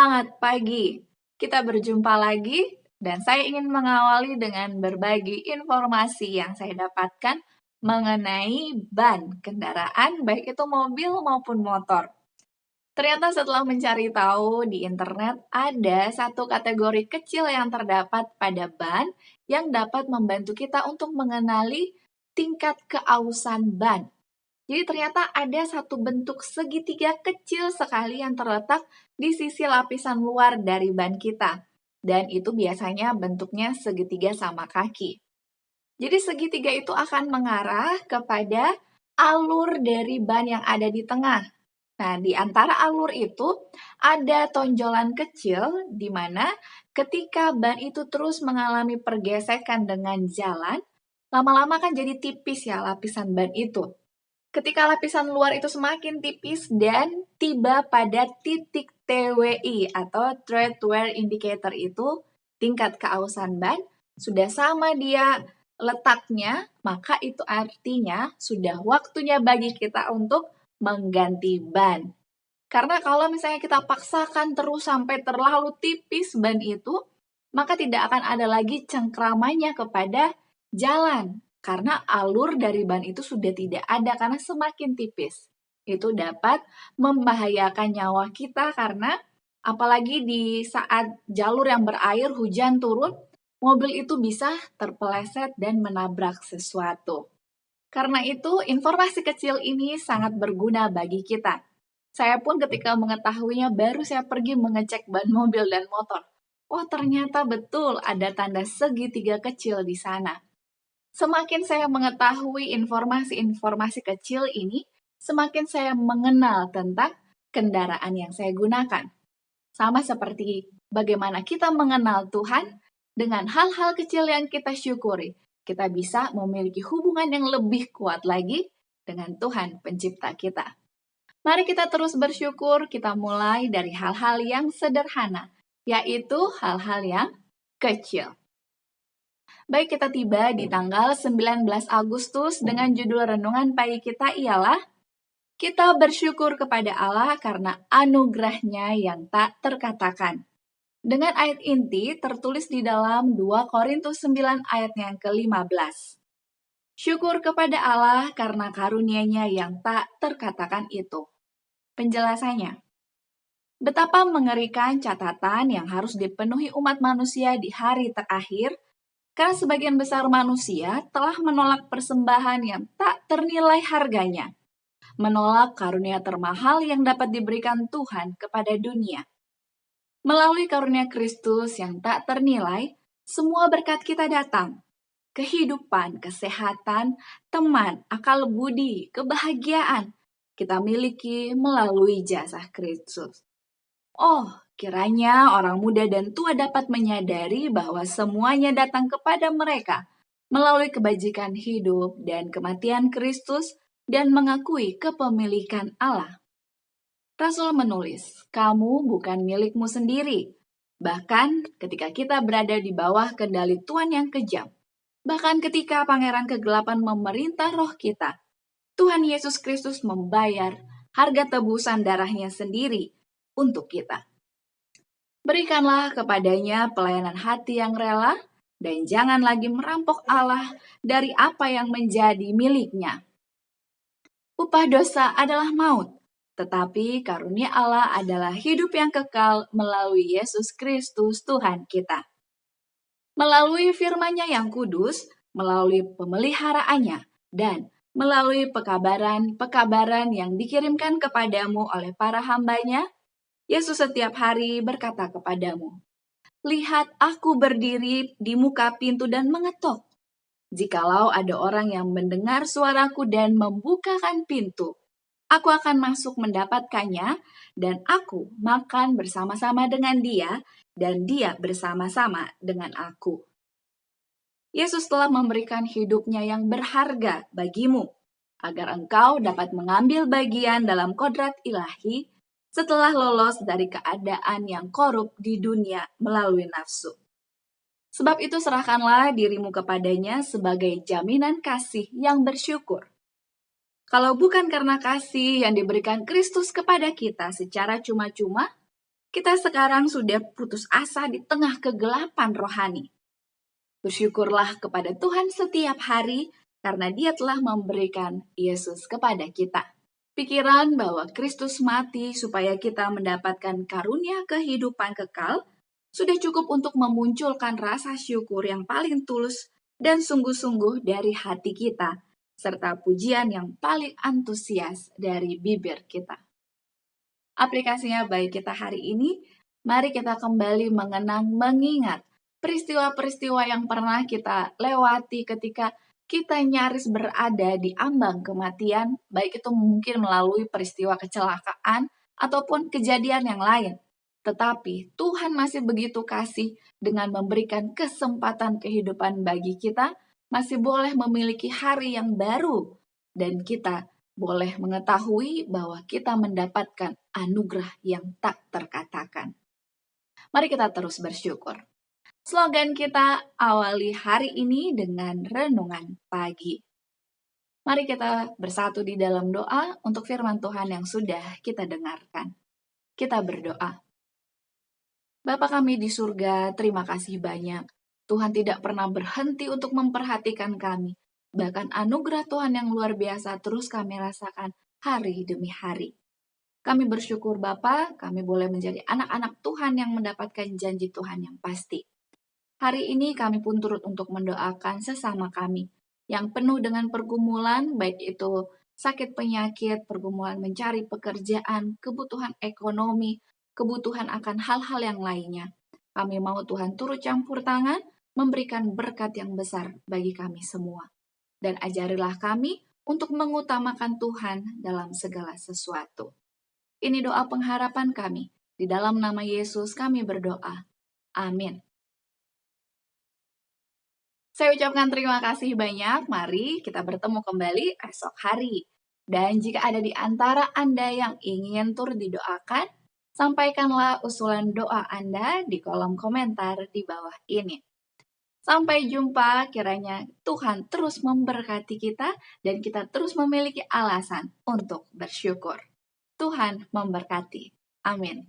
Semangat pagi! Kita berjumpa lagi dan saya ingin mengawali dengan berbagi informasi yang saya dapatkan mengenai ban kendaraan, baik itu mobil maupun motor. Ternyata setelah mencari tahu di internet, ada satu kategori kecil yang terdapat pada ban yang dapat membantu kita untuk mengenali tingkat keausan ban. Jadi ternyata ada satu bentuk segitiga kecil sekali yang terletak di sisi lapisan luar dari ban kita. Dan itu biasanya bentuknya segitiga sama kaki. Jadi segitiga itu akan mengarah kepada alur dari ban yang ada di tengah. Nah, di antara alur itu ada tonjolan kecil di mana ketika ban itu terus mengalami pergesekan dengan jalan, lama-lama kan jadi tipis ya lapisan ban itu. Ketika lapisan luar itu semakin tipis dan tiba pada titik TWI atau Tread Wear Indicator itu, tingkat keausan ban, sudah sama dia letaknya, maka itu artinya sudah waktunya bagi kita untuk mengganti ban. Karena kalau misalnya kita paksakan terus sampai terlalu tipis ban itu, maka tidak akan ada lagi cengkramannya kepada jalan. Karena alur dari ban itu sudah tidak ada karena semakin tipis. Itu dapat membahayakan nyawa kita karena apalagi di saat jalur yang berair, hujan turun, mobil itu bisa terpeleset dan menabrak sesuatu. Karena itu, informasi kecil ini sangat berguna bagi kita. Saya pun ketika mengetahuinya baru saya pergi mengecek ban mobil dan motor. Oh, ternyata betul ada tanda segitiga kecil di sana. Semakin saya mengetahui informasi-informasi kecil ini, semakin saya mengenal tentang kendaraan yang saya gunakan. Sama seperti bagaimana kita mengenal Tuhan, dengan hal-hal kecil yang kita syukuri, kita bisa memiliki hubungan yang lebih kuat lagi dengan Tuhan pencipta kita. Mari kita terus bersyukur, kita mulai dari hal-hal yang sederhana, yaitu hal-hal yang kecil. Baik, kita tiba di tanggal 19 Agustus dengan judul renungan pagi kita ialah kita bersyukur kepada Allah karena anugerahnya yang tak terkatakan. Dengan ayat inti tertulis di dalam 2 Korintus 9 ayat yang ke-15. Syukur kepada Allah karena karunia-Nya yang tak terkatakan itu. Penjelasannya, betapa mengerikan catatan yang harus dipenuhi umat manusia di hari terakhir karena sebagian besar manusia telah menolak persembahan yang tak ternilai harganya, menolak karunia termahal yang dapat diberikan Tuhan kepada dunia. Melalui karunia Kristus yang tak ternilai, semua berkat kita datang. Kehidupan, kesehatan, teman, akal budi, kebahagiaan kita miliki melalui jasa Kristus. Oh, kiranya orang muda dan tua dapat menyadari bahwa semuanya datang kepada mereka melalui kebajikan hidup dan kematian Kristus dan mengakui kepemilikan Allah. Rasul menulis, kamu bukan milikmu sendiri. Bahkan ketika kita berada di bawah kendali Tuhan yang kejam, bahkan ketika pangeran kegelapan memerintah roh kita, Tuhan Yesus Kristus membayar harga tebusan darahnya sendiri untuk kita. Berikanlah kepadanya pelayanan hati yang rela, dan jangan lagi merampok Allah dari apa yang menjadi miliknya. Upah dosa adalah maut, tetapi karunia Allah adalah hidup yang kekal melalui Yesus Kristus Tuhan kita. Melalui firman-Nya yang kudus, melalui pemeliharaannya, dan melalui pekabaran yang dikirimkan kepadamu oleh para hamba-Nya, Yesus setiap hari berkata kepadamu, lihat aku berdiri di muka pintu dan mengetok. Jikalau ada orang yang mendengar suaraku dan membukakan pintu, aku akan masuk mendapatkannya, dan aku makan bersama-sama dengan dia, dan dia bersama-sama dengan aku. Yesus telah memberikan hidupnya yang berharga bagimu, agar engkau dapat mengambil bagian dalam kodrat ilahi setelah lolos dari keadaan yang korup di dunia melalui nafsu. Sebab itu serahkanlah dirimu kepadanya sebagai jaminan kasih yang bersyukur. Kalau bukan karena kasih yang diberikan Kristus kepada kita secara cuma-cuma, Kita sekarang sudah putus asa di tengah kegelapan rohani. Bersyukurlah kepada Tuhan setiap hari karena Dia telah memberikan Yesus kepada kita. Pikiran bahwa Kristus mati supaya kita mendapatkan karunia kehidupan kekal sudah cukup untuk memunculkan rasa syukur yang paling tulus dan sungguh-sungguh dari hati kita, serta pujian yang paling antusias dari bibir kita. Aplikasinya baik kita hari ini, mari kita kembali mengingat peristiwa-peristiwa yang pernah kita lewati ketika kita nyaris berada di ambang kematian, baik itu mungkin melalui peristiwa kecelakaan ataupun kejadian yang lain. Tetapi Tuhan masih begitu kasih dengan memberikan kesempatan kehidupan bagi kita, masih boleh memiliki hari yang baru, dan kita boleh mengetahui bahwa kita mendapatkan anugerah yang tak terkatakan. Mari kita terus bersyukur. Slogan kita awali hari ini dengan renungan pagi. Mari kita bersatu di dalam doa untuk firman Tuhan yang sudah kita dengarkan. Kita berdoa. Bapa kami di surga, terima kasih banyak. Tuhan tidak pernah berhenti untuk memperhatikan kami. Bahkan anugerah Tuhan yang luar biasa terus kami rasakan hari demi hari. Kami bersyukur Bapa, kami boleh menjadi anak-anak Tuhan yang mendapatkan janji Tuhan yang pasti. Hari ini kami pun turut untuk mendoakan sesama kami yang penuh dengan pergumulan, baik itu sakit penyakit, pergumulan mencari pekerjaan, kebutuhan ekonomi, kebutuhan akan hal-hal yang lainnya. Kami mau Tuhan turut campur tangan, memberikan berkat yang besar bagi kami semua. Dan ajarilah kami untuk mengutamakan Tuhan dalam segala sesuatu. Ini doa pengharapan kami. Di dalam nama Yesus kami berdoa. Amin. Saya ucapkan terima kasih banyak. Mari kita bertemu kembali esok hari. Dan jika ada di antara Anda yang ingin turut didoakan, sampaikanlah usulan doa Anda di kolom komentar di bawah ini. Sampai jumpa, kiranya Tuhan terus memberkati kita dan kita terus memiliki alasan untuk bersyukur. Tuhan memberkati. Amin.